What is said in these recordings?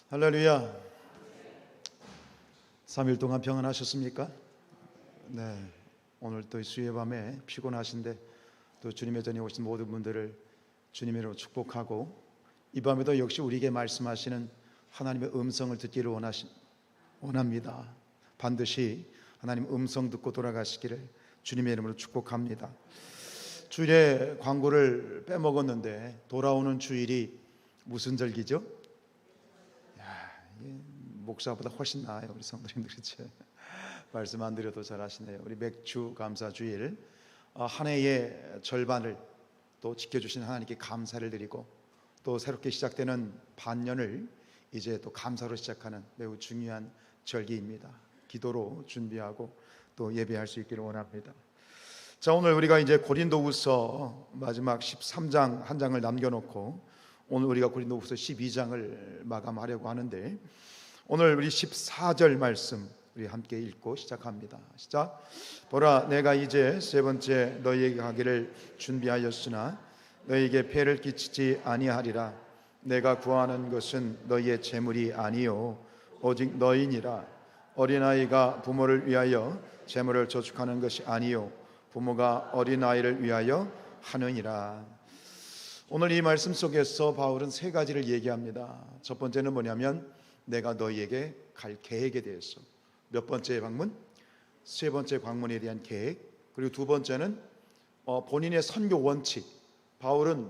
할렐루야. 3일 동안 평안하셨습니까? 네. 오늘 또 수요일 밤에 피곤하신데 또 주님의 전에 오신 모든 분들을 주님의 이름으로 축복하고, 이 밤에도 역시 우리에게 말씀하시는 하나님의 음성을 듣기를 원합니다. 반드시 하나님 음성 듣고 돌아가시기를 주님의 이름으로 축복합니다. 주일에 광고를 빼먹었는데 돌아오는 주일이 무슨 절기죠? 목사보다 훨씬 나아요. 우리 성도님들, 그렇죠? 말씀 안 드려도 잘 아시네요. 우리 맥주 감사 주일, 한 해의 절반을 또 지켜주신 하나님께 감사를 드리고, 또 새롭게 시작되는 반년을 이제 또 감사로 시작하는 매우 중요한 절기입니다. 기도로 준비하고 또 예배할 수 있기를 원합니다. 자, 오늘 우리가 이제 고린도후서 마지막 13장 한 장을 남겨놓고 오늘 우리가 고린도후서 12장을 마감하려고 하는데, 오늘 우리 14절 말씀 우리 함께 읽고 시작합니다. 시작. 보라, 내가 이제 세 번째 너희에게 가기를 준비하였으나 너희에게 폐를 끼치지 아니하리라. 내가 구하는 것은 너희의 재물이 아니요 오직 너희니라. 어린아이가 부모를 위하여 재물을 저축하는 것이 아니요 부모가 어린아이를 위하여 하느니라. 오늘 이 말씀 속에서 바울은 세 가지를 얘기합니다. 첫 번째는 뭐냐면 내가 너희에게 갈 계획에 대해서. 몇 번째 방문? 세 번째 방문에 대한 계획. 그리고 두 번째는 본인의 선교 원칙. 바울은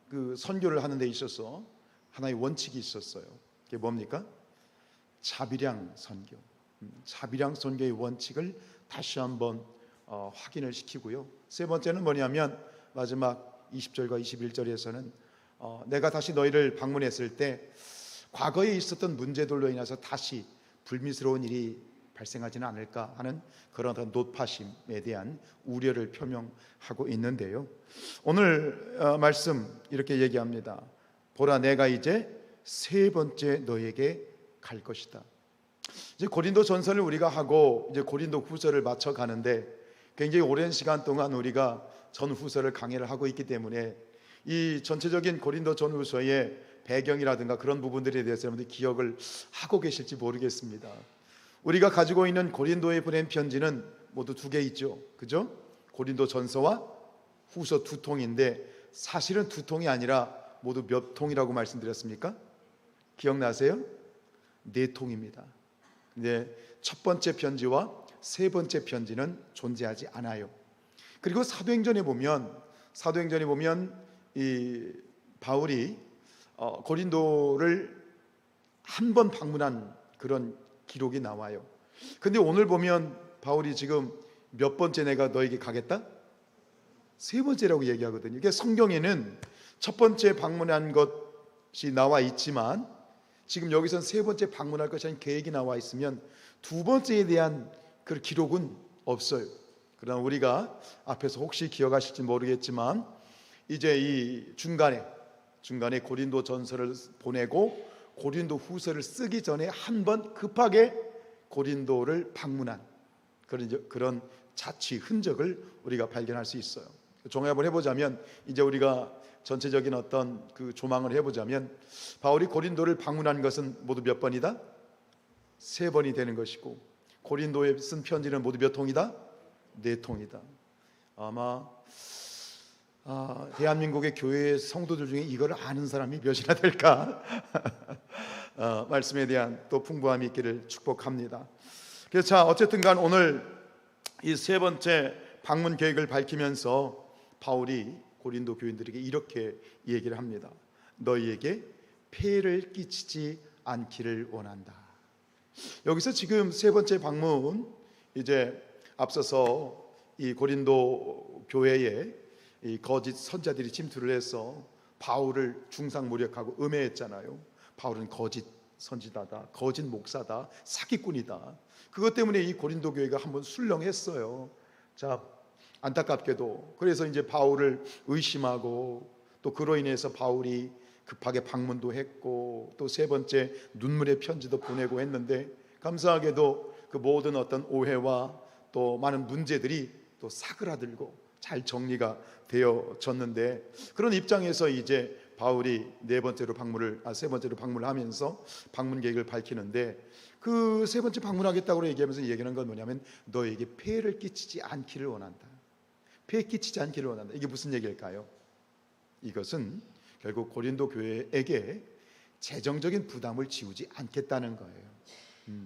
그 선교를 하는 데 있어서 하나의 원칙이 있었어요. 그게 뭡니까? 자비량 선교. 자비량 선교의 원칙을 다시 한번 확인을 시키고요. 세 번째는 뭐냐면 마지막 20절과 21절에서는 내가 다시 너희를 방문했을 때 과거에 있었던 문제들로 인해서 다시 불미스러운 일이 발생하지는 않을까 하는 그런 노파심에 대한 우려를 표명하고 있는데요. 오늘 말씀 이렇게 얘기합니다. 보라, 내가 이제 세 번째 너에게 갈 것이다. 이제 고린도 전서를 우리가 하고 이제 고린도 후서를 맞춰 가는데 굉장히 오랜 시간 동안 우리가 전 후서를 강의를 하고 있기 때문에 이 전체적인 고린도 전후서의 배경이라든가 그런 부분들에 대해서 여러분들이 기억을 하고 계실지 모르겠습니다. 우리가 가지고 있는 고린도에 보낸 편지는 모두 두 개 있죠, 그죠? 고린도 전서와 후서 두 통인데 사실은 두 통이 아니라 모두 몇 통이라고 말씀드렸습니까? 기억나세요? 네 통입니다. 근데 첫 번째 편지와 세 번째 편지는 존재하지 않아요. 그리고 사도행전에 보면 이 바울이 고린도를 한 번 방문한 그런 기록이 나와요. 근데 오늘 보면 바울이 지금 몇 번째 내가 너에게 가겠다? 세 번째라고 얘기하거든요. 그러니까 성경에는 첫 번째 방문한 것이 나와 있지만 지금 여기서는 세 번째 방문할 것이 아닌 계획이 나와 있으면 두 번째에 대한 그 기록은 없어요. 그러나 우리가 앞에서 혹시 기억하실지 모르겠지만 이제 이 중간에 고린도 전서를 보내고 고린도 후서를 쓰기 전에 한 번 급하게 고린도를 방문한 그런 자취 흔적을 우리가 발견할 수 있어요. 종합을 해보자면 이제 우리가 전체적인 어떤 그 조망을 해보자면 바울이 고린도를 방문한 것은 모두 몇 번이다? 세 번이 되는 것이고 고린도에 쓴 편지는 모두 몇 통이다? 네 통이다. 아마 대한민국의 교회 성도들 중에 이걸 아는 사람이 몇이나 될까? 말씀에 대한 또 풍부함이 있기를 축복합니다. 그래서 자, 어쨌든 간 오늘 이 세 번째 방문 계획을 밝히면서 바울이 고린도 교인들에게 이렇게 얘기를 합니다. 너희에게 폐를 끼치지 않기를 원한다. 여기서 지금 세 번째 방문, 이제 앞서서 이 고린도 교회에 이 거짓 선자들이 침투를 해서 바울을 중상모략하고 음해했잖아요. 바울은 거짓 선지자다, 거짓 목사다, 사기꾼이다. 그것 때문에 이 고린도 교회가 한번 술렁했어요. 자, 안타깝게도 그래서 이제 바울을 의심하고 또 그로 인해서 바울이 급하게 방문도 했고 또 세 번째 눈물의 편지도 보내고 했는데 감사하게도 그 모든 어떤 오해와 또 많은 문제들이 또 사그라들고 잘 정리가 되어졌는데, 그런 입장에서 이제 바울이 세 번째로 방문을 하면서 방문 계획을 밝히는데, 그 세 번째 방문하겠다고 얘기하면서 얘기하는 건 뭐냐면 너에게 폐해를 끼치지 않기를 원한다. 폐해 끼치지 않기를 원한다. 이게 무슨 얘기일까요? 이것은 결국 고린도 교회에게 재정적인 부담을 지우지 않겠다는 거예요.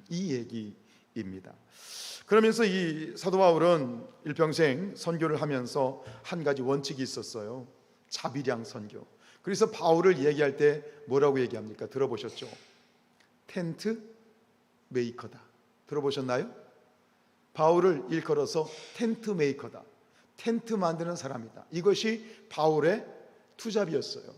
이 얘기입니다. 그러면서 이 사도 바울은 일평생 선교를 하면서 한 가지 원칙이 있었어요. 자비량 선교. 그래서 바울을 얘기할 때 뭐라고 얘기합니까? 들어보셨죠? 텐트 메이커다. 들어보셨나요? 바울을 일컬어서 텐트 메이커다. 텐트 만드는 사람이다. 이것이 바울의 투잡이었어요.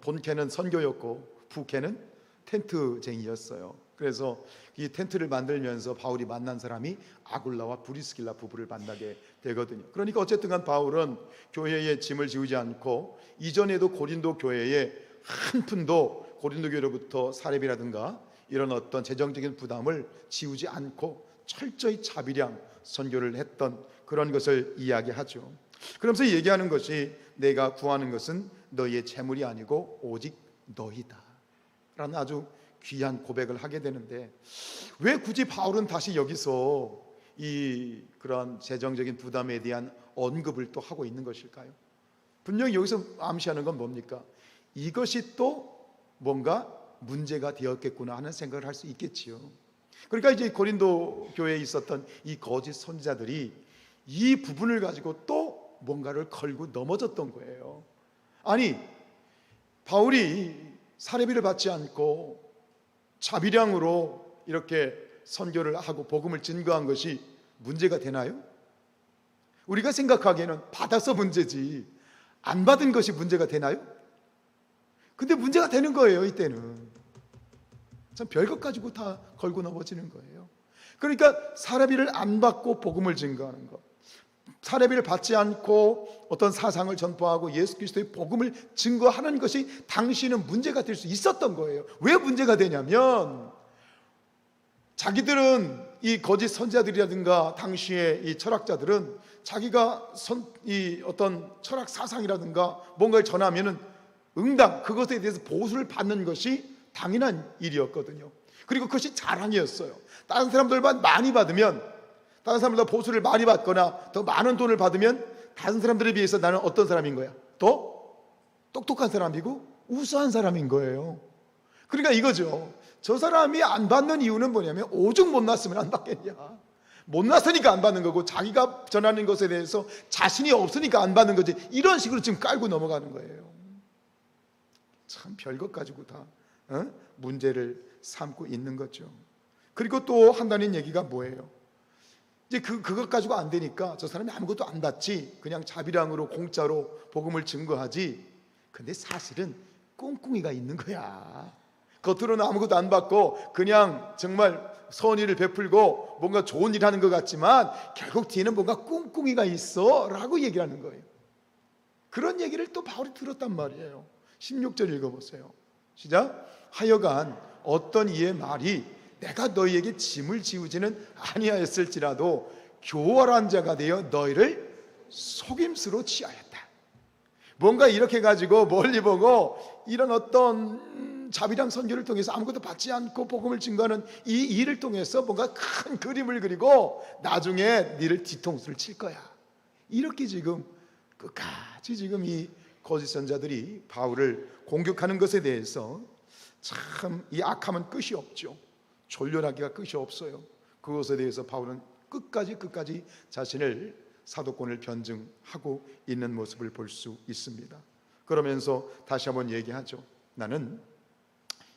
본캐는 선교였고 부캐는 텐트쟁이였어요. 그래서 이 텐트를 만들면서 바울이 만난 사람이 아굴라와 브리스길라 부부를 만나게 되거든요. 그러니까 어쨌든 간 바울은 교회에 짐을 지우지 않고, 이전에도 고린도 교회에 한 푼도 고린도 교회로부터 사례비라든가 이런 어떤 재정적인 부담을 지우지 않고 철저히 자비량 선교를 했던 그런 것을 이야기하죠. 그러면서 얘기하는 것이 내가 구하는 것은 너희의 재물이 아니고 오직 너희다 라는 아주 귀한 고백을 하게 되는데, 왜 굳이 바울은 다시 여기서 그런 재정적인 부담에 대한 언급을 또 하고 있는 것일까요? 분명히 여기서 암시하는 건 뭡니까? 이것이 또 뭔가 문제가 되었겠구나 하는 생각을 할 수 있겠지요. 그러니까 이제 고린도 교회에 있었던 이 거짓 선지자들이 이 부분을 가지고 또 뭔가를 걸고 넘어졌던 거예요. 아니, 바울이 사례비를 받지 않고 자비량으로 이렇게 선교를 하고 복음을 증거한 것이 문제가 되나요? 우리가 생각하기에는 받아서 문제지 안 받은 것이 문제가 되나요? 근데 문제가 되는 거예요. 이때는 참 별것 가지고 다 걸고 넘어지는 거예요. 그러니까 사례비를 안 받고 복음을 증거하는 것, 사례비를 받지 않고 어떤 사상을 전파하고 예수 그리스도의 복음을 증거하는 것이 당시에는 문제가 될 수 있었던 거예요. 왜 문제가 되냐면, 자기들은 이 거짓 선지자들이라든가 당시의 이 철학자들은 자기가 이 어떤 철학 사상이라든가 뭔가를 전하면은 응당 그것에 대해서 보수를 받는 것이 당연한 일이었거든요. 그리고 그것이 자랑이었어요. 다른 사람들만 많이 받으면, 다른 사람들보다 보수를 많이 받거나 더 많은 돈을 받으면 다른 사람들에 비해서 나는 어떤 사람인 거야? 더 똑똑한 사람이고 우수한 사람인 거예요. 그러니까 이거죠. 저 사람이 안 받는 이유는 뭐냐면 오죽 못났으면 안 받겠냐. 못났으니까 안 받는 거고, 자기가 전하는 것에 대해서 자신이 없으니까 안 받는 거지. 이런 식으로 지금 깔고 넘어가는 거예요. 참 별것 가지고 다 문제를 삼고 있는 거죠. 그리고 또 한다는 얘기가 뭐예요? 이제 그것 가지고 안 되니까 저 사람이 아무것도 안 받지, 그냥 자비량으로 공짜로 복음을 증거하지. 근데 사실은 꿍꿍이가 있는 거야. 겉으로는 아무것도 안 받고 그냥 정말 선의를 베풀고 뭔가 좋은 일 하는 것 같지만 결국 뒤에는 뭔가 꿍꿍이가 있어 라고 얘기를 하는 거예요. 그런 얘기를 또 바울이 들었단 말이에요. 16절 읽어보세요. 시작. 하여간 어떤 이의 말이 내가 너희에게 짐을 지우지는 아니하였을지라도 교활한 자가 되어 너희를 속임수로 취하였다. 뭔가 이렇게 가지고 멀리 보고 이런 어떤 자비량 선교를 통해서 아무것도 받지 않고 복음을 증거하는 이 일을 통해서 뭔가 큰 그림을 그리고 나중에 너를 뒤통수를 칠 거야. 이렇게 지금 끝까지 지금 이 거짓 선자들이 바울을 공격하는 것에 대해서 참 이 악함은 끝이 없죠. 졸렬하기가 끝이 없어요. 그것에 대해서 바울은 끝까지 자신을 사도권을 변증하고 있는 모습을 볼 수 있습니다. 그러면서 다시 한번 얘기하죠. 나는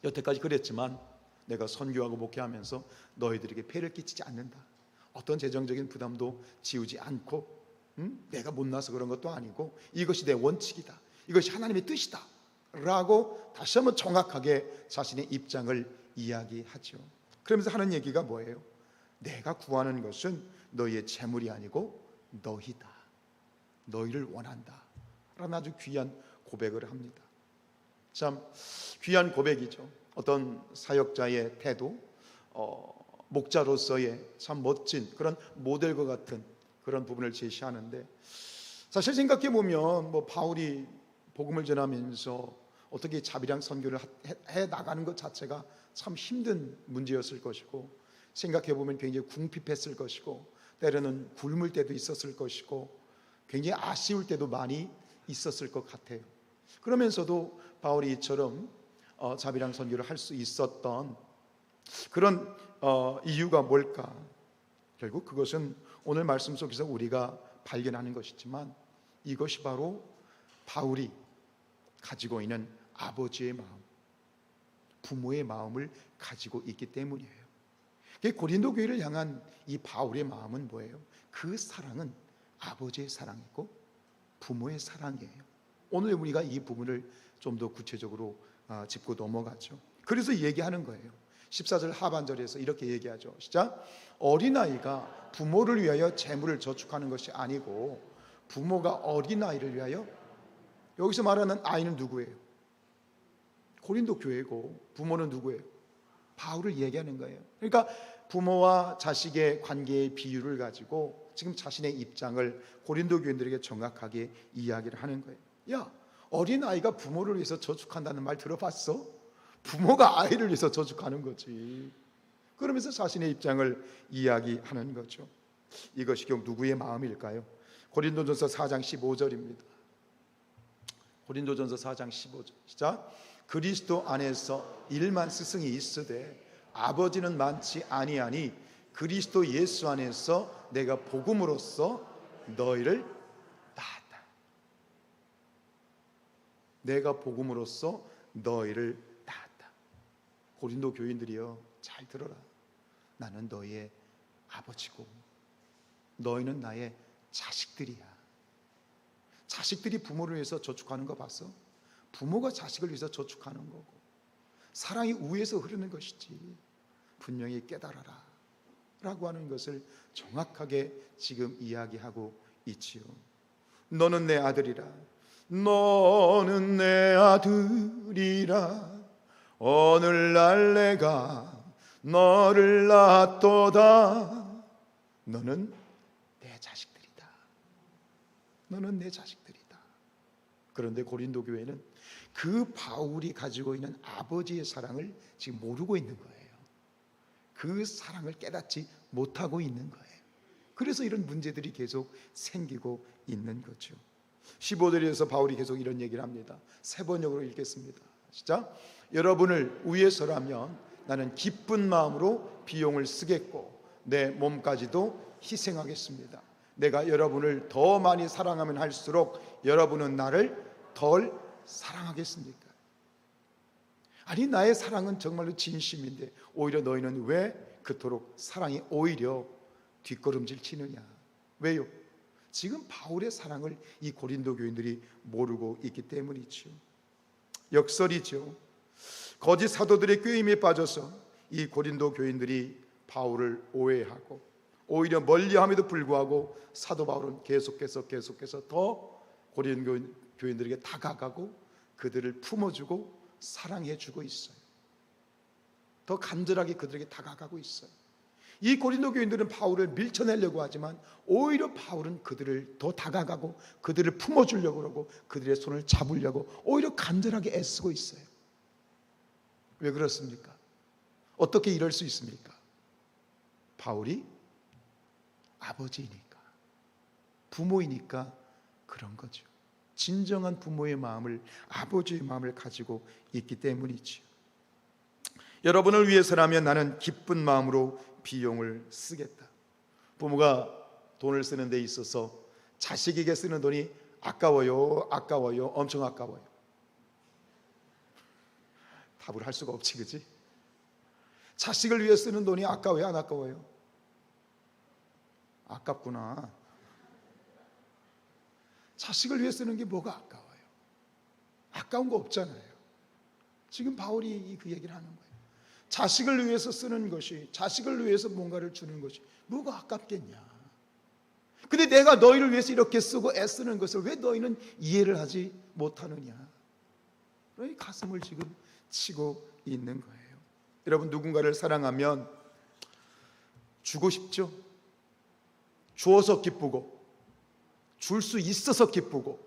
여태까지 그랬지만 내가 선교하고 목회하면서 너희들에게 폐를 끼치지 않는다. 어떤 재정적인 부담도 지우지 않고 내가 못나서 그런 것도 아니고 이것이 내 원칙이다. 이것이 하나님의 뜻이다 라고 다시 한번 정확하게 자신의 입장을 이야기하죠. 그러면서 하는 얘기가 뭐예요? 내가 구하는 것은 너희의 재물이 아니고 너희다. 너희를 원한다 라는 아주 귀한 고백을 합니다. 참 귀한 고백이죠. 어떤 사역자의 태도, 목자로서의 참 멋진 그런 모델과 같은 그런 부분을 제시하는데, 사실 생각해 보면 바울이 복음을 전하면서 어떻게 자비랑 선교를 해 나가는 것 자체가 참 힘든 문제였을 것이고, 생각해 보면 굉장히 궁핍했을 것이고, 때로는 굶을 때도 있었을 것이고, 굉장히 아쉬울 때도 많이 있었을 것 같아요. 그러면서도 바울이 이처럼 자비랑 선교를 할 수 있었던 그런 이유가 뭘까? 결국 그것은 오늘 말씀 속에서 우리가 발견하는 것이지만, 이것이 바로 바울이 가지고 있는 아버지의 마음, 부모의 마음을 가지고 있기 때문이에요. 고린도 교회를 향한 이 바울의 마음은 뭐예요? 그 사랑은 아버지의 사랑이고 부모의 사랑이에요. 오늘 우리가 이 부분을 좀 더 구체적으로 짚고 넘어가죠. 그래서 얘기하는 거예요. 14절 하반절에서 이렇게 얘기하죠. 시작. 어린아이가 부모를 위하여 재물을 저축하는 것이 아니고 부모가 어린아이를 위하여. 여기서 말하는 아이는 누구예요? 고린도 교회고, 부모는 누구예요? 바울을 얘기하는 거예요. 그러니까 부모와 자식의 관계의 비유를 가지고 지금 자신의 입장을 고린도 교인들에게 정확하게 이야기를 하는 거예요. 야, 어린아이가 부모를 위해서 저축한다는 말 들어봤어? 부모가 아이를 위해서 저축하는 거지. 그러면서 자신의 입장을 이야기하는 거죠. 이것이 결국 누구의 마음일까요? 고린도전서 4장 15절입니다. 고린도전서 4장 15절 시작. 그리스도 안에서 일만 스승이 있으되 아버지는 많지 아니하니 그리스도 예수 안에서 내가 복음으로써 너희를 낳았다. 내가 복음으로써 너희를 낳았다. 고린도 교인들이여, 잘 들어라. 나는 너희의 아버지고 너희는 나의 자식들이야. 자식들이 부모를 위해서 저축하는 거 봤어? 부모가 자식을 위해서 저축하는 거고, 사랑이 우에서 흐르는 것이지. 분명히 깨달아라 라고 하는 것을 정확하게 지금 이야기하고 있지요. 너는 내 아들이라, 너는 내 아들이라, 오늘날 내가 너를 낳았도다. 너는 내 자식들이다. 너는 내 자식들이다. 그런데 고린도 교회는 그 바울이 가지고 있는 아버지의 사랑을 지금 모르고 있는 거예요. 그 사랑을 깨닫지 못하고 있는 거예요. 그래서 이런 문제들이 계속 생기고 있는 거죠. 15절에서 바울이 계속 이런 얘기를 합니다. 세 번역으로 읽겠습니다. 시작. 여러분을 위해서라면 나는 기쁜 마음으로 비용을 쓰겠고 내 몸까지도 희생하겠습니다. 내가 여러분을 더 많이 사랑하면 할수록 여러분은 나를 덜 사랑하겠습니까? 아니, 나의 사랑은 정말로 진심인데 오히려 너희는 왜 그토록 사랑이 오히려 뒷걸음질 치느냐? 왜요? 지금 바울의 사랑을 이 고린도 교인들이 모르고 있기 때문이죠. 역설이죠. 거짓 사도들의 꾀임에 빠져서 이 고린도 교인들이 바울을 오해하고 오히려 멀리함에도 불구하고 사도 바울은 계속해서 더 고린도 교인들에게 다가가고 그들을 품어주고 사랑해주고 있어요. 더 간절하게 그들에게 다가가고 있어요. 이 고린도 교인들은 바울을 밀쳐내려고 하지만 오히려 바울은 그들을 더 다가가고 그들을 품어주려고 그러고 그들의 손을 잡으려고 오히려 간절하게 애쓰고 있어요. 왜 그렇습니까? 어떻게 이럴 수 있습니까? 바울이 아버지이니까, 부모이니까 그런 거죠. 진정한 부모의 마음을, 아버지의 마음을 가지고 있기 때문이죠. 여러분을 위해서라면 나는 기쁜 마음으로 비용을 쓰겠다. 부모가 돈을 쓰는 데 있어서 자식에게 쓰는 돈이 아까워요, 엄청 아까워요. 답을 할 수가 없지, 그치? 자식을 위해 쓰는 돈이 아까워요, 안 아까워요? 아깝구나. 자식을 위해 쓰는 게 뭐가 아까워요? 아까운 거 없잖아요. 지금 바울이 그 얘기를 하는 거예요. 자식을 위해서 쓰는 것이, 자식을 위해서 뭔가를 주는 것이 뭐가 아깝겠냐? 근데 내가 너희를 위해서 이렇게 쓰고 애쓰는 것을 왜 너희는 이해를 하지 못하느냐? 너희 가슴을 지금 치고 있는 거예요. 여러분, 누군가를 사랑하면 주고 싶죠? 주어서 기쁘고 줄 수 있어서 기쁘고,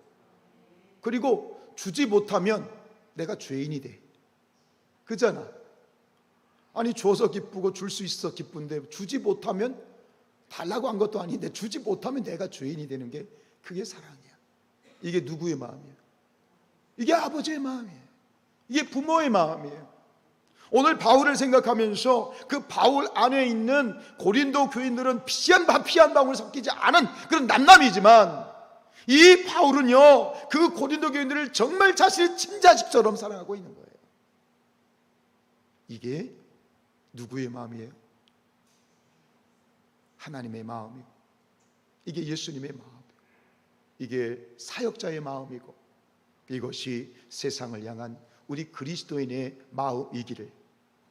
그리고 주지 못하면 내가 죄인이 돼. 그잖아. 아니 줘서 기쁘고 줄 수 있어 기쁜데 주지 못하면, 달라고 한 것도 아닌데 주지 못하면 내가 죄인이 되는 게, 그게 사랑이야. 이게 누구의 마음이에요? 이게 아버지의 마음이에요. 이게 부모의 마음이에요. 오늘 바울을 생각하면서 그 바울 안에 있는 고린도 교인들은 피 한 방울 섞이지 않은 그런 남남이지만, 이 바울은요 그 고린도 교인들을 정말 자신의 친자식처럼 사랑하고 있는 거예요. 이게 누구의 마음이에요? 하나님의 마음이고, 이게 예수님의 마음, 이게 사역자의 마음이고, 이것이 세상을 향한 우리 그리스도인의 마음이기를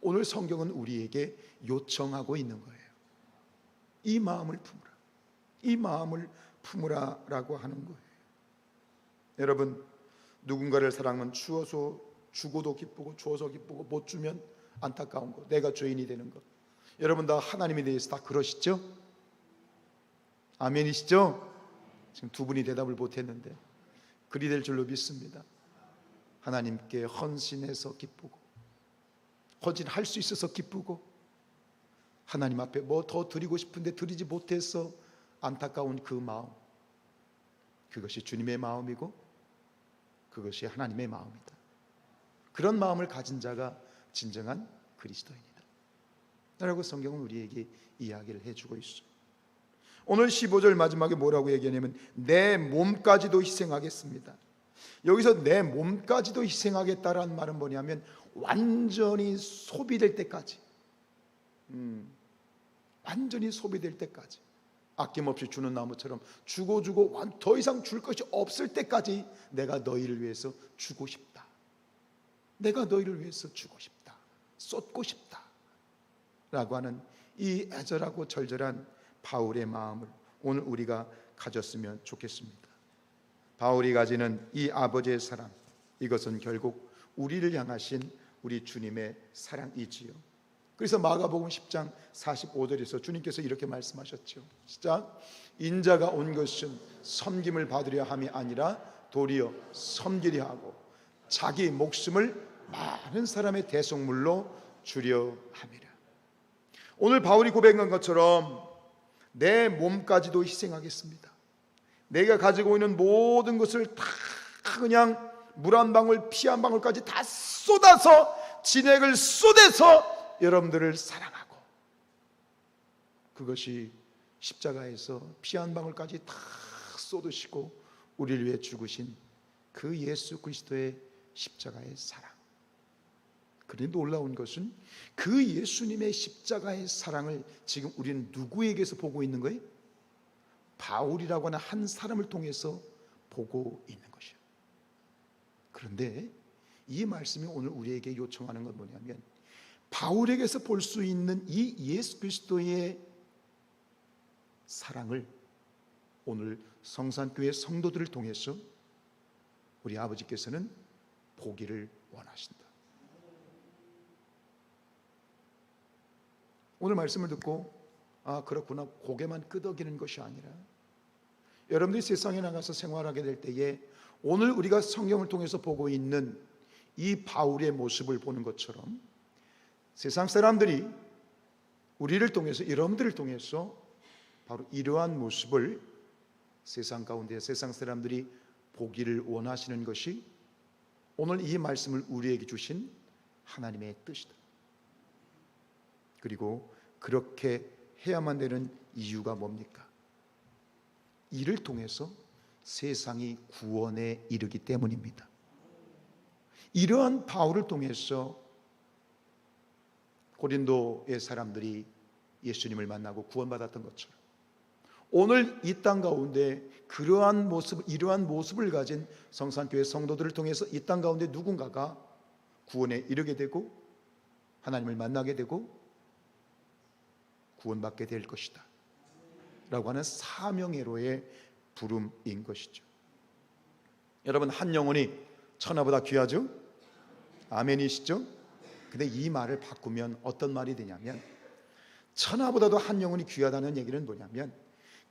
오늘 성경은 우리에게 요청하고 있는 거예요. 이 마음을 품으라, 이 마음을 품으라라고 하는 거예요. 여러분, 누군가를 사랑하면 주어서 주고도 기쁘고 주어서 기쁘고 못 주면 안타까운 거, 내가 죄인이 되는 것. 여러분 다 하나님에 대해서 다 그러시죠? 아멘이시죠? 지금 두 분이 대답을 못했는데 그리 될 줄로 믿습니다. 하나님께 헌신해서 기쁘고, 헌신할 수 있어서 기쁘고, 하나님 앞에 뭐 더 드리고 싶은데 드리지 못해서 안타까운 그 마음, 그것이 주님의 마음이고 그것이 하나님의 마음이다. 그런 마음을 가진 자가 진정한 그리스도인이다 라고 성경은 우리에게 이야기를 해주고 있어요. 오늘 15절 마지막에 뭐라고 얘기하냐면 내 몸까지도 희생하겠습니다. 여기서 내 몸까지도 희생하겠다라는 말은 뭐냐면 완전히 소비될 때까지, 완전히 소비될 때까지, 아낌없이 주는 나무처럼 주고 더 이상 줄 것이 없을 때까지 내가 너희를 위해서 주고 싶다, 내가 너희를 위해서 주고 싶다, 쏟고 싶다 라고 하는 이 애절하고 절절한 바울의 마음을 오늘 우리가 가졌으면 좋겠습니다. 바울이 가지는 이 아버지의 사랑, 이것은 결국 우리를 향하신 우리 주님의 사랑이지요. 그래서 마가복음 10장 45절에서 주님께서 이렇게 말씀하셨죠. 시작. 인자가 온 것은 섬김을 받으려 함이 아니라 도리어 섬기려 하고 자기 목숨을 많은 사람의 대속물로 주려 함이라. 오늘 바울이 고백한 것처럼 내 몸까지도 희생하겠습니다. 내가 가지고 있는 모든 것을 다 그냥 물 한 방울 피 한 방울까지 다 쏟아서, 진액을 쏟아서 여러분들을 사랑하고, 그것이 십자가에서 피 한 방울까지 다 쏟으시고 우리를 위해 죽으신 그 예수 그리스도의 십자가의 사랑. 그런데 놀라운 것은 그 예수님의 십자가의 사랑을 지금 우리는 누구에게서 보고 있는 거예요? 바울이라고 하는 한 사람을 통해서 보고 있는 것이에요. 그런데 이 말씀이 오늘 우리에게 요청하는 건 뭐냐면, 바울에게서 볼 수 있는 이 예수 그리스도의 사랑을 오늘 성산교회 성도들을 통해서 우리 아버지께서는 보기를 원하신다. 오늘 말씀을 듣고 아 그렇구나, 고개만 끄덕이는 것이 아니라 여러분들이 세상에 나가서 생활하게 될 때에 오늘 우리가 성경을 통해서 보고 있는 이 바울의 모습을 보는 것처럼 세상 사람들이 우리를 통해서, 여러분들을 통해서 바로 이러한 모습을 세상 가운데 세상 사람들이 보기를 원하시는 것이 오늘 이 말씀을 우리에게 주신 하나님의 뜻이다. 그리고 그렇게 해야만 되는 이유가 뭡니까? 이를 통해서 세상이 구원에 이르기 때문입니다. 이러한 바울을 통해서 고린도의 사람들이 예수님을 만나고 구원받았던 것처럼 오늘 이 땅 가운데 그러한 모습, 이러한 모습을 가진 성산교회 성도들을 통해서 이 땅 가운데 누군가가 구원에 이르게 되고 하나님을 만나게 되고 구원받게 될 것이다 라고 하는 사명회로의 부름인 것이죠. 여러분, 한 영혼이 천하보다 귀하죠? 아멘이시죠? 근데 이 말을 바꾸면 어떤 말이 되냐면, 천하보다도 한 영혼이 귀하다는 얘기는 뭐냐면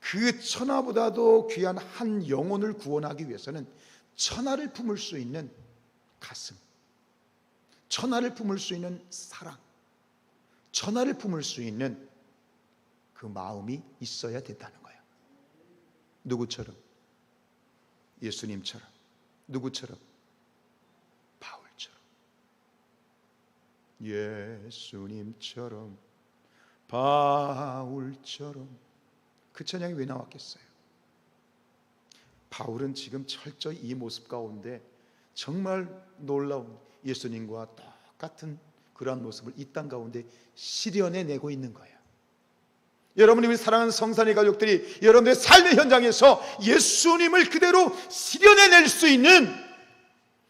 그 천하보다도 귀한 한 영혼을 구원하기 위해서는 천하를 품을 수 있는 가슴, 천하를 품을 수 있는 사랑, 천하를 품을 수 있는 그 마음이 있어야 된다는 거예요. 누구처럼? 예수님처럼. 누구처럼? 바울처럼. 예수님처럼, 바울처럼. 그 찬양이 왜 나왔겠어요? 바울은 지금 철저히 이 모습 가운데 정말 놀라운 예수님과 똑같은 그러한 모습을 이 땅 가운데 실현해내고 있는 거예요. 여러분이 우리 사랑하는 성산의 가족들이 여러분들의 삶의 현장에서 예수님을 그대로 실현해낼 수 있는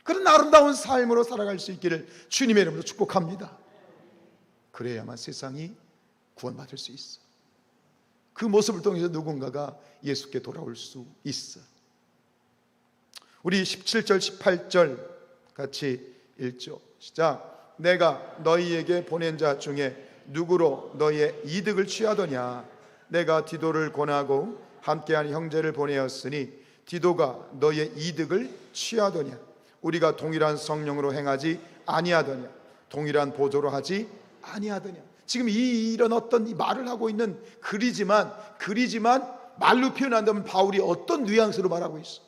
그런 아름다운 삶으로 살아갈 수 있기를 주님의 이름으로 축복합니다. 그래야만 세상이 구원받을 수 있어. 그 모습을 통해서 누군가가 예수께 돌아올 수 있어. 우리 17절 18절 같이 읽죠. 시작. 내가 너희에게 보낸 자 중에 누구로 너희의 이득을 취하더냐? 내가 디도를 권하고 함께한 형제를 보내었으니 디도가 너희의 이득을 취하더냐? 우리가 동일한 성령으로 행하지 아니하더냐? 동일한 보조로 하지 아니하더냐? 지금 이런 어떤 말을 하고 있는 글이지만 말로 표현한다면 바울이 어떤 뉘앙스로 말하고 있어?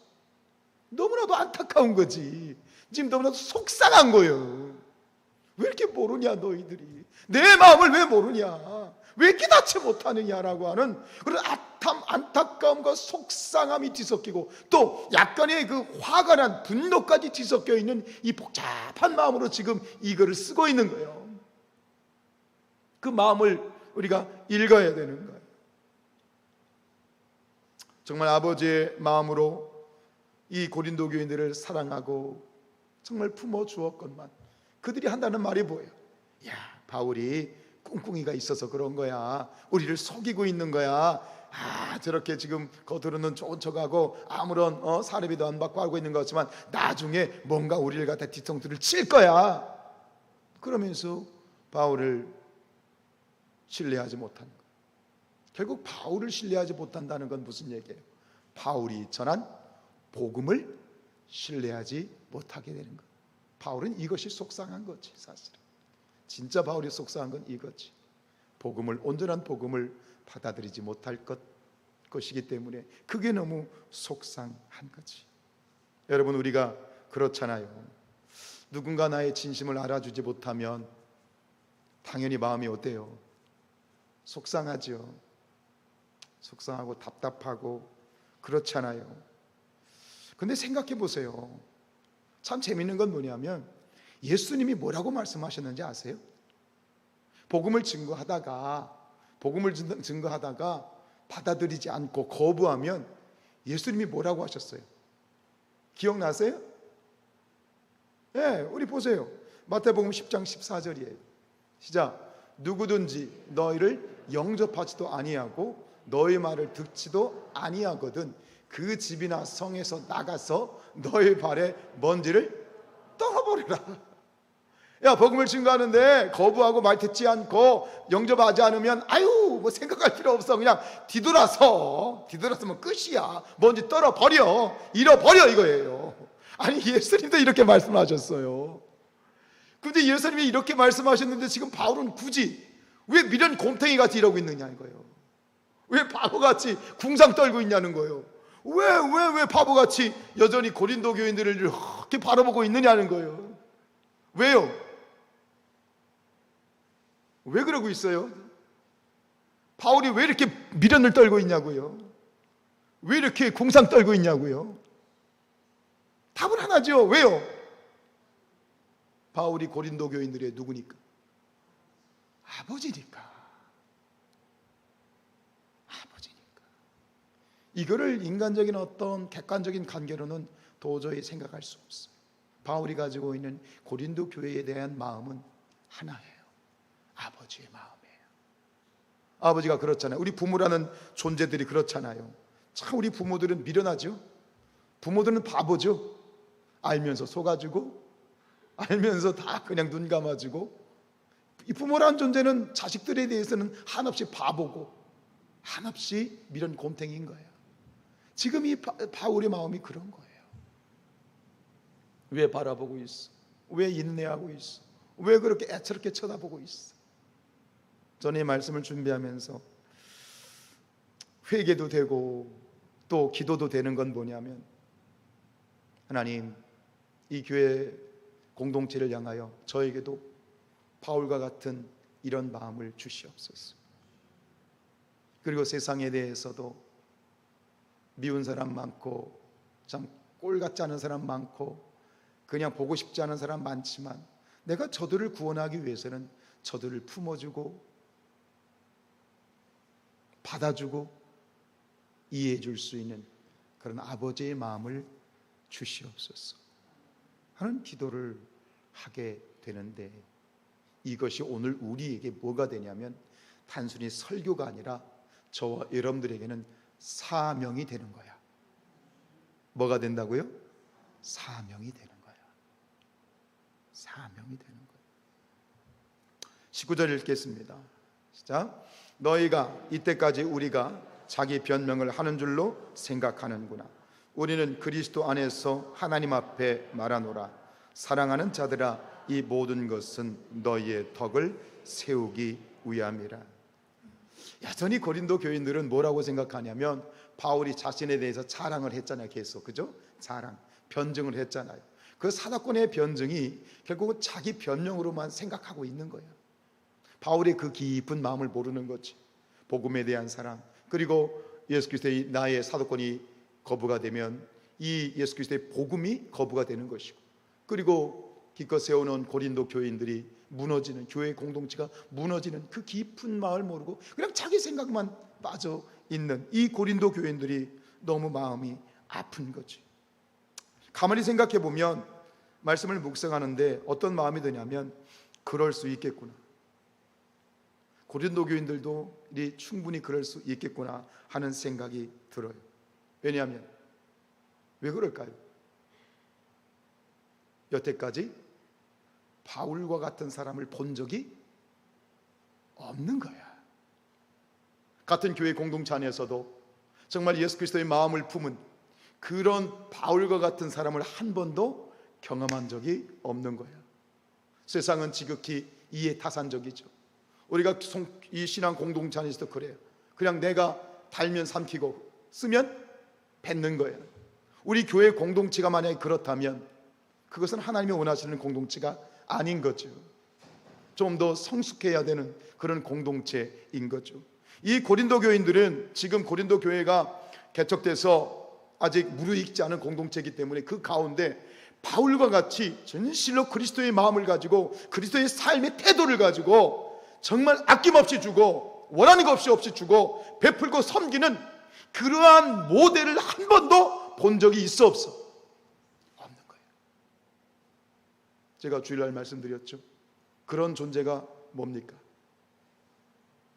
너무나도 안타까운 거지. 지금 너무나도 속상한 거예요. 왜 이렇게 모르냐 너희들이. 내 마음을 왜 모르냐, 왜 깨닫지 못하느냐라고 하는 그런 안타까움과 속상함이 뒤섞이고 또 약간의 그 화가 난 분노까지 뒤섞여 있는 이 복잡한 마음으로 지금 이 글을 쓰고 있는 거예요. 그 마음을 우리가 읽어야 되는 거예요. 정말 아버지의 마음으로 이 고린도 교인들을 사랑하고 정말 품어주었건만 그들이 한다는 말이 뭐예요? 야, 바울이 꿍꿍이가 있어서 그런 거야. 우리를 속이고 있는 거야. 저렇게 지금 겉으로는 좋은 척하고 아무런 사례비도 안 받고 하고 있는 것 같지만 나중에 뭔가 우리를 갖다 뒤통수를 칠 거야. 그러면서 바울을 신뢰하지 못하는 거예요. 결국 바울을 신뢰하지 못한다는 건 무슨 얘기예요? 바울이 전한 복음을 신뢰하지 못하게 되는 거예요. 바울은 이것이 속상한 거지. 사실은 진짜 바울이 속상한 건 이거지. 복음을, 온전한 복음을 받아들이지 못할 것이기 때문에 그게 너무 속상한 거지. 여러분, 우리가 그렇잖아요. 누군가 나의 진심을 알아주지 못하면 당연히 마음이 어때요? 속상하죠. 속상하고 답답하고 그렇잖아요. 근데 생각해 보세요. 참 재밌는 건 뭐냐면 예수님이 뭐라고 말씀하셨는지 아세요? 복음을 증거하다가 받아들이지 않고 거부하면 예수님이 뭐라고 하셨어요? 기억나세요? 네, 우리 보세요. 마태복음 10장 14절이에요. 시작. 누구든지 너희를 영접하지도 아니하고 너희 말을 듣지도 아니하거든 그 집이나 성에서 나가서 너희 발에 먼지를 떨어버리라. 야, 복음을 증거하는데 거부하고 말 듣지 않고 영접하지 않으면 뭐 생각할 필요 없어. 그냥 뒤돌아서면 끝이야. 먼지 떨어버려, 잃어버려 이거예요. 아니, 예수님도 이렇게 말씀하셨어요. 근데 예수님이 이렇게 말씀하셨는데 지금 바울은 굳이 왜 미련 곰탱이 같이 이러고 있느냐 이거예요. 왜 바보같이 궁상 떨고 있냐는 거예요. 왜 바보같이 여전히 고린도 교인들을 이렇게 바라보고 있느냐는 거예요. 왜요? 왜 그러고 있어요? 바울이 왜 이렇게 미련을 떨고 있냐고요? 왜 이렇게 궁상 떨고 있냐고요? 답은 하나죠. 왜요? 바울이 고린도 교인들의 누구니까? 아버지니까. 이거를 인간적인 어떤 객관적인 관계로는 도저히 생각할 수 없어요. 바울이 가지고 있는 고린도 교회에 대한 마음은 하나예요. 아버지의 마음이에요. 아버지가 그렇잖아요. 우리 부모라는 존재들이 그렇잖아요. 참 우리 부모들은 미련하죠. 부모들은 바보죠. 알면서 속아주고 알면서 다 그냥 눈 감아주고. 이 부모라는 존재는 자식들에 대해서는 한없이 바보고 한없이 미련 곰탱이인 거예요. 지금 이 바울의 마음이 그런 거예요. 왜 바라보고 있어? 왜 인내하고 있어? 왜 그렇게 애처롭게 쳐다보고 있어? 저는 이 말씀을 준비하면서 회개도 되고 또 기도도 되는 건 뭐냐면, 하나님, 이 교회 공동체를 향하여 저에게도 바울과 같은 이런 마음을 주시옵소서. 그리고 세상에 대해서도 미운 사람 많고 참 꼴 같지 않은 사람 많고 그냥 보고 싶지 않은 사람 많지만, 내가 저들을 구원하기 위해서는 저들을 품어주고 받아주고 이해해 줄 수 있는 그런 아버지의 마음을 주시옵소서 하는 기도를 하게 되는데, 이것이 오늘 우리에게 뭐가 되냐면 단순히 설교가 아니라 저와 여러분들에게는 사명이 되는 거야. 뭐가 된다고요? 사명이 되는 거야. 사명이 되는 거야. 19절 읽겠습니다. 시작. 너희가 이때까지 우리가 자기 변명을 하는 줄로 생각하는구나. 우리는 그리스도 안에서 하나님 앞에 말하노라. 사랑하는 자들아, 이 모든 것은 너희의 덕을 세우기 위함이라. 여전히 고린도 교인들은 뭐라고 생각하냐면, 바울이 자신에 대해서 자랑을 했잖아요. 계속, 그죠? 자랑, 변증을 했잖아요. 그 사도권의 변증이 결국은 자기 변명으로만 생각하고 있는 거예요. 바울의 그 깊은 마음을 모르는 거지. 복음에 대한 사랑, 그리고 예수 그리스도의 나의 사도권이 거부가 되면 이 예수 그리스도의 복음이 거부가 되는 것이고, 그리고 기껏 세워놓은 고린도 교인들이 무너지는, 교회 공동체가 무너지는 그 깊은 마음을 모르고 그냥 자기 생각만 빠져 있는 이 고린도 교인들이 너무 마음이 아픈 거지. 가만히 생각해 보면 말씀을 묵상하는데 어떤 마음이 드냐면, 그럴 수 있겠구나, 고린도 교인들도 충분히 그럴 수 있겠구나 하는 생각이 들어요. 왜냐하면 왜 그럴까요? 여태까지 바울과 같은 사람을 본 적이 없는 거야. 같은 교회 공동체 안에서도 정말 예수 그리스도의 마음을 품은 그런 바울과 같은 사람을 한 번도 경험한 적이 없는 거야. 세상은 지극히 이해타산적이죠. 우리가 이 신앙 공동체 안에서도 그래요. 그냥 내가 달면 삼키고 쓰면 뱉는 거예요. 우리 교회 공동체가 만약에 그렇다면 그것은 하나님이 원하시는 공동체가 아닌 거죠. 좀 더 성숙해야 되는 그런 공동체인 거죠. 이 고린도 교인들은 지금 고린도 교회가 개척돼서 아직 무르익지 않은 공동체이기 때문에 그 가운데 바울과 같이 진실로 그리스도의 마음을 가지고 그리스도의 삶의 태도를 가지고 정말 아낌없이 주고 원하는 것 없이 주고 베풀고 섬기는 그러한 모델을 한 번도 본 적이 있어 없어? 없는 거예요. 제가 주일날 말씀드렸죠. 그런 존재가 뭡니까?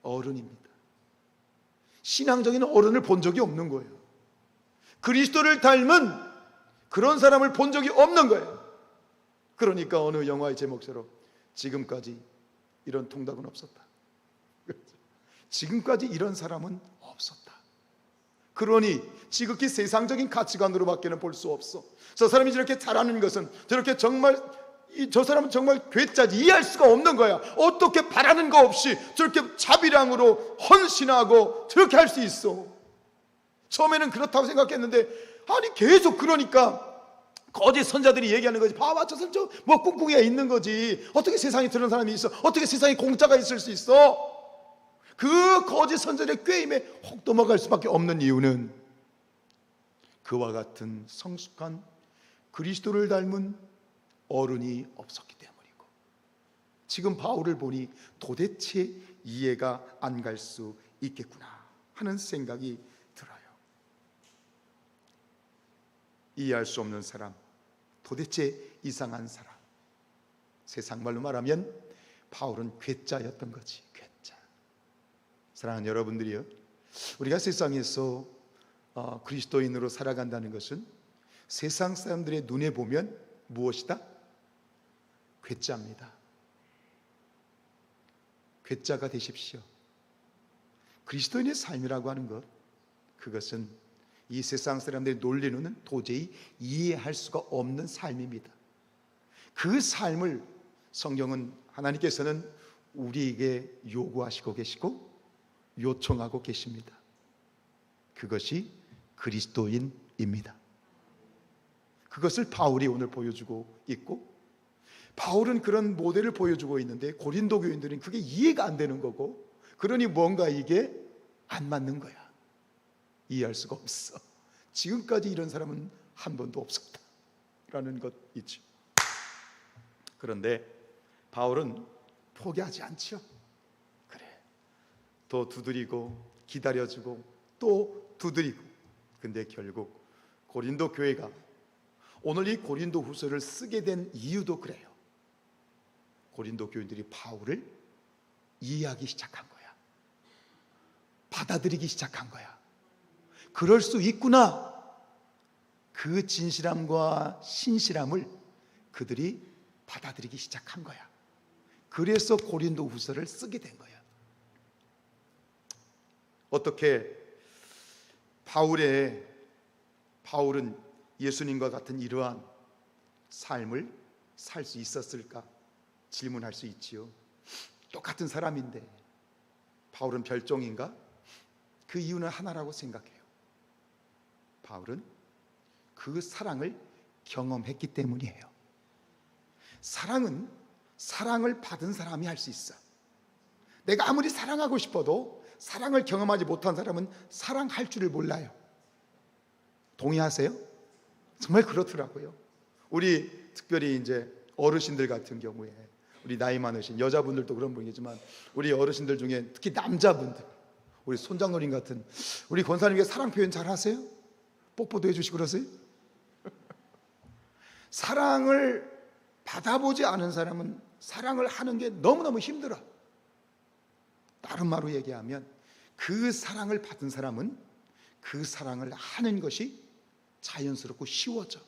어른입니다. 신앙적인 어른을 본 적이 없는 거예요. 그리스도를 닮은 그런 사람을 본 적이 없는 거예요. 그러니까 어느 영화의 제목처럼 지금까지 이런 통닭은 없었다. 지금까지 이런 사람은 없었다. 그러니 지극히 세상적인 가치관으로밖에는 볼 수 없어. 저 사람이 저렇게 잘하는 것은 저렇게 정말 저 사람은 정말 괴짜지, 이해할 수가 없는 거야. 어떻게 바라는 거 없이 저렇게 자비량으로 헌신하고 저렇게 할 수 있어. 처음에는 그렇다고 생각했는데 아니 계속 그러니까 거짓 선자들이 얘기하는 거지. 봐봐, 저 사람 뭐 꿍꿍이가 있는 거지. 어떻게 세상에 저런 사람이 있어? 어떻게 세상에 공짜가 있을 수 있어? 그 거짓 선자들의 꾀임에 혹 넘어갈 수밖에 없는 이유는 그와 같은 성숙한 그리스도를 닮은 어른이 없었기 때문이고, 지금 바울을 보니 도대체 이해가 안 갈 수 있겠구나 하는 생각이 들어요. 이해할 수 없는 사람, 도대체 이상한 사람. 세상 말로 말하면 바울은 괴짜였던 거지. 괴짜. 사랑하는 여러분들이요, 우리가 세상에서 그리스도인으로 살아간다는 것은 세상 사람들의 눈에 보면 무엇이다? 괴짜입니다. 괴짜가 되십시오. 그리스도인의 삶이라고 하는 것, 그것은 이 세상 사람들의 논리로는 도저히 이해할 수가 없는 삶입니다. 그 삶을 성경은 하나님께서는 우리에게 요구하시고 계시고 요청하고 계십니다. 그것이 그리스도인입니다. 그것을 바울이 오늘 보여주고 있고, 바울은 그런 모델을 보여주고 있는데 고린도 교인들은 그게 이해가 안 되는 거고, 그러니 뭔가 이게 안 맞는 거야. 이해할 수가 없어. 지금까지 이런 사람은 한 번도 없었다 라는 것 있죠. 그런데 바울은 포기하지 않죠. 그래, 또 두드리고 기다려주고 또 두드리고. 근데 결국 고린도 교회가 오늘 이 고린도 후서를 쓰게 된 이유도 그래요. 고린도 교인들이 바울을 이해하기 시작한 거야. 받아들이기 시작한 거야. 그럴 수 있구나. 그 진실함과 신실함을 그들이 받아들이기 시작한 거야. 그래서 고린도 후서를 쓰게 된 거야. 어떻게 바울은 예수님과 같은 이러한 삶을 살 수 있었을까 질문할 수 있지요. 똑같은 사람인데 바울은 별종인가? 그 이유는 하나라고 생각해요. 바울은 그 사랑을 경험했기 때문이에요. 사랑은 사랑을 받은 사람이 할 수 있어. 내가 아무리 사랑하고 싶어도 사랑을 경험하지 못한 사람은 사랑할 줄을 몰라요. 동의하세요? 정말 그렇더라고요. 우리 특별히 이제 어르신들 같은 경우에, 우리 나이 많으신 여자분들도 그런 분이지만 우리 어르신들 중에 특히 남자분들, 우리 손장노님 같은 우리 권사님께 사랑 표현 잘 하세요? 뽀뽀도 해주시고 그러세요? 사랑을 받아보지 않은 사람은 사랑을 하는 게 너무너무 힘들어. 다른 말로 얘기하면 그 사랑을 받은 사람은 그 사랑을 하는 것이 자연스럽고 쉬워져.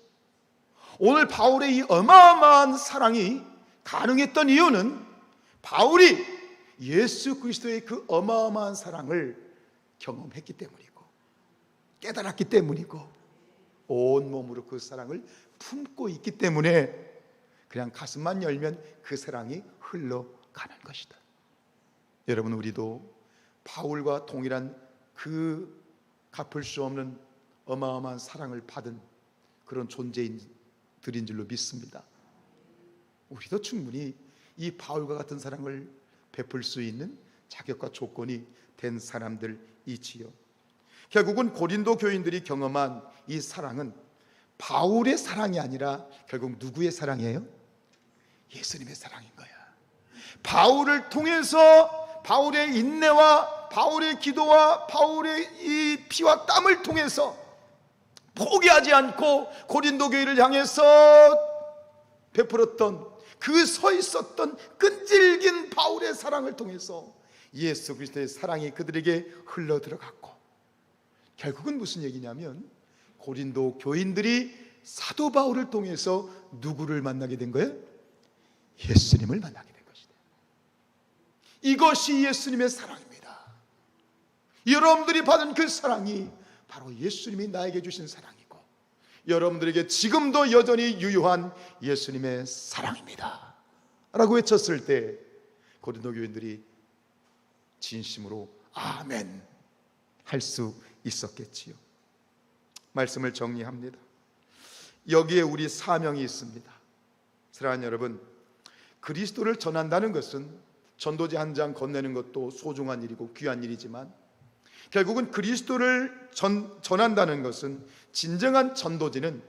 오늘 바울의 이 어마어마한 사랑이 가능했던 이유는 바울이 예수 그리스도의 그 어마어마한 사랑을 경험했기 때문이고 깨달았기 때문이고 온몸으로 그 사랑을 품고 있기 때문에 그냥 가슴만 열면 그 사랑이 흘러가는 것이다. 여러분, 우리도 바울과 동일한 그 갚을 수 없는 어마어마한 사랑을 받은 그런 존재들인 줄로 믿습니다. 우리도 충분히 이 바울과 같은 사랑을 베풀 수 있는 자격과 조건이 된 사람들이지요. 결국은 고린도 교인들이 경험한 이 사랑은 바울의 사랑이 아니라 결국 누구의 사랑이에요? 예수님의 사랑인 거야. 바울을 통해서, 바울의 인내와 바울의 기도와 바울의 이 피와 땀을 통해서 포기하지 않고 고린도 교회를 향해서 베풀었던 그 서 있었던 끈질긴 바울의 사랑을 통해서 예수 그리스도의 사랑이 그들에게 흘러 들어갔고, 결국은 무슨 얘기냐면 고린도 교인들이 사도 바울을 통해서 누구를 만나게 된 거예요? 예수님을 만나게 된 것이다. 이것이 예수님의 사랑입니다. 여러분들이 받은 그 사랑이 바로 예수님이 나에게 주신 사랑이고, 여러분들에게 지금도 여전히 유효한 예수님의 사랑입니다 라고 외쳤을 때 고린도 교인들이 진심으로 아멘 할 수 있었겠지요. 말씀을 정리합니다. 여기에 우리 사명이 있습니다. 사랑하는 여러분, 그리스도를 전한다는 것은 전도지 한 장 건네는 것도 소중한 일이고 귀한 일이지만 결국은 그리스도를 전한다는 것은, 진정한 전도지는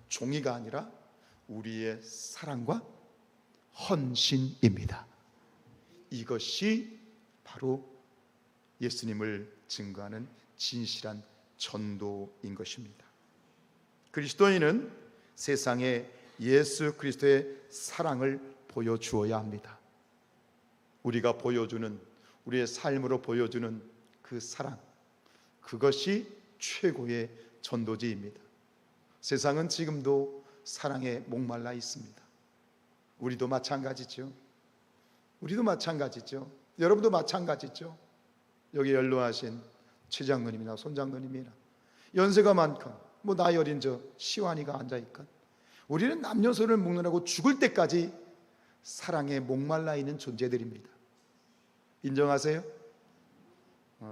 종이가 아니라 우리의 사랑과 헌신입니다. 이것이 바로 예수님을 증거하는 진실한 전도인 것입니다. 그리스도인은 세상에 예수 그리스도의 사랑을 보여주어야 합니다. 우리가 보여주는, 우리의 삶으로 보여주는 그 사랑, 그것이 최고의 전도지입니다. 세상은 지금도 사랑에 목말라 있습니다. 우리도 마찬가지죠. 우리도 마찬가지죠. 여러분도 마찬가지죠. 여기 연로하신 최 장로님이나 손 장로님이나 연세가 많건 나이 어린 저 시완이가 앉아있건 우리는 남녀소를 먹느라고 죽을 때까지 사랑에 목말라 있는 존재들입니다. 인정하세요?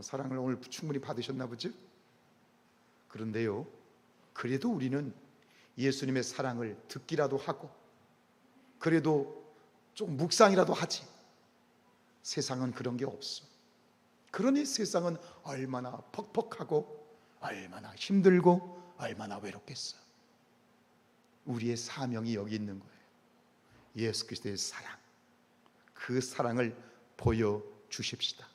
사랑을 오늘 충분히 받으셨나 보죠? 그런데요, 그래도 우리는 예수님의 사랑을 듣기라도 하고, 그래도 좀 묵상이라도 하지. 세상은 그런 게 없어. 그러니 세상은 얼마나 퍽퍽하고 얼마나 힘들고 얼마나 외롭겠어. 우리의 사명이 여기 있는 거예요. 예수 그리스도의 사랑, 그 사랑을 보여주십시다.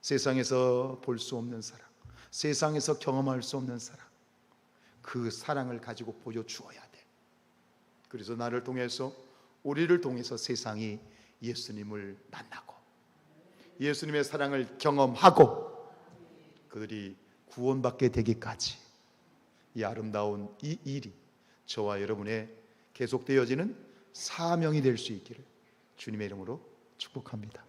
세상에서 볼 수 없는 사랑, 세상에서 경험할 수 없는 사랑, 그 사랑을 가지고 보여주어야 돼. 그래서 나를 통해서, 우리를 통해서 세상이 예수님을 만나고 예수님의 사랑을 경험하고 그들이 구원받게 되기까지 이 아름다운 이 일이 저와 여러분의 계속되어지는 사명이 될 수 있기를 주님의 이름으로 축복합니다.